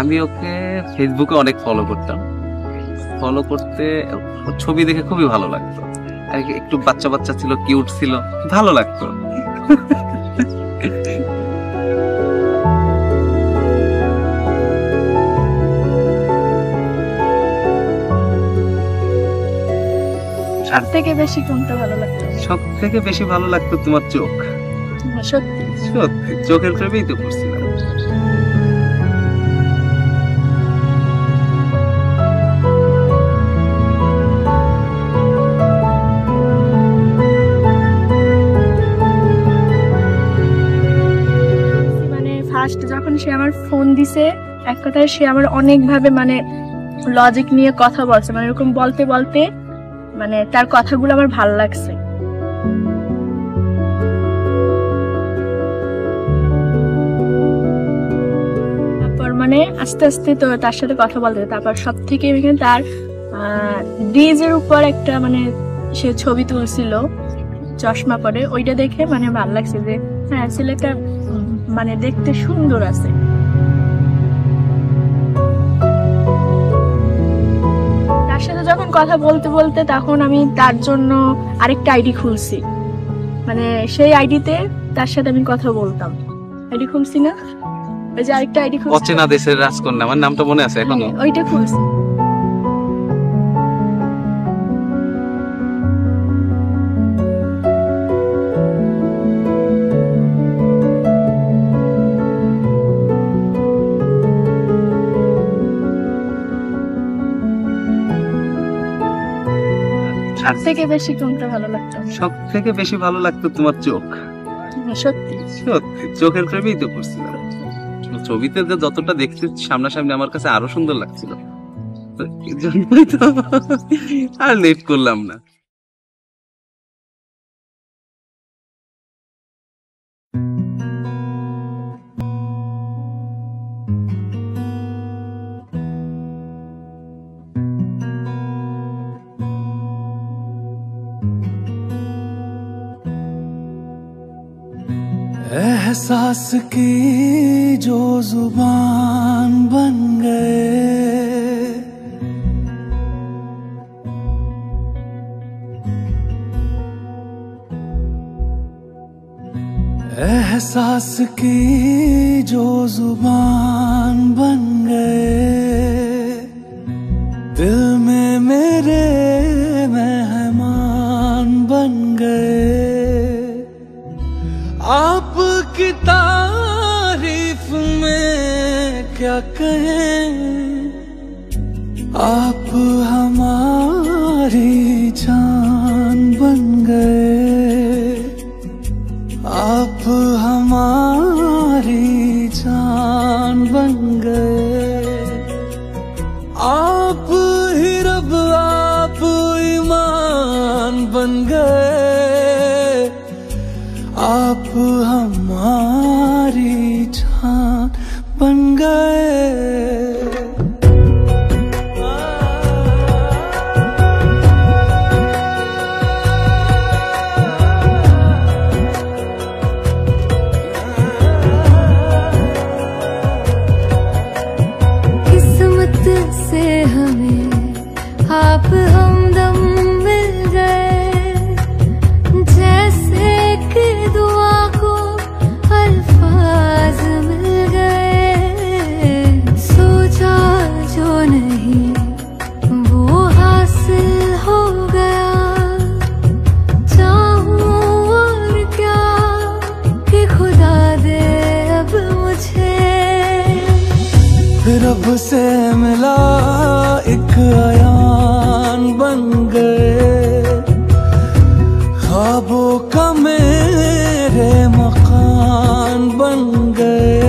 আমি ওকে ফেসবুকে অনেক ফলো করতাম। ফলো করতে ছবি দেখে খুবই ভালো লাগতো। একটু বাচ্চা বাচ্চা ছিল, কিউট ছিল, ভালো লাগতো। সব থেকে বেশি কোনটা ভালো লাগতো? সব থেকে বেশি ভালো লাগতো তোমার চোখ। সত্যি সত্যি চোখের প্রেমেই তো করছিলাম। ফার্স্ট যখন সে আমার ফোন দিছে, এক কথায় সে আমার অনেক ভাবে মানে লজিক নিয়ে কথা বলছে, মানে এরকম বলতে বলতে মানে তার কথাগুলো আমার ভালো লাগছে। তারপর মানে আস্তে আস্তে তো তার সাথে কথা বলতে, তারপর সব থেকে তার ডিজের উপর একটা মানে সে ছবি তুলছিল চশমা পরে, ওইটা দেখে মানে ভালো লাগছে যে হ্যাঁ ছেলেটা মানে দেখতে সুন্দর আছে। তার সাথে যখন কথা বলতে বলতে তখন আমি তার জন্য আরেকটা আইডি খুলছি, মানে সেই আইডিতে তার সাথে আমি কথা বলতাম। আইডি খুলছি না, ওই যে আরেকটা আইডি খুলছি, অচেনা দেশের রাজকন্যা, আমার নামটা মনে আছে এখনো, ওইটা খুলছি। সব থেকে বেশি কোনটা ভালো লাগতো? সব থেকে বেশি ভালো লাগতো তোমার চোখ। সত্যি সত্যি চোখের প্রেমেই তো করছিলাম। ছবিতে যতটা দেখছি সামনাসামনি আমার কাছে আরো সুন্দর লাগছিল, তো এই জন্যই তো আর লেট করলাম না। एहसास की जो जुबान बन गए, एहसास की जो जुबान बन गए, दिल में मेरे मेहमान बन गए। आपकी तारीफ में क्या कहें, आप हमारी जान बन गए, आप हमारी जान बन गए। आप ही रब, आप ईमान बन गए, आप हमारी जान बन गए। किस्मत से हमें आप हमदम मिल गए, जैसे कि दुआ को अल्फाज मिल गए। सोचा जो नहीं वो हासिल हो गया, चाहूं और क्या कि खुदा दे अब मुझे। रब से मिला एक आयान बन गए, ख्वाबों का मेरे मकान बन गए।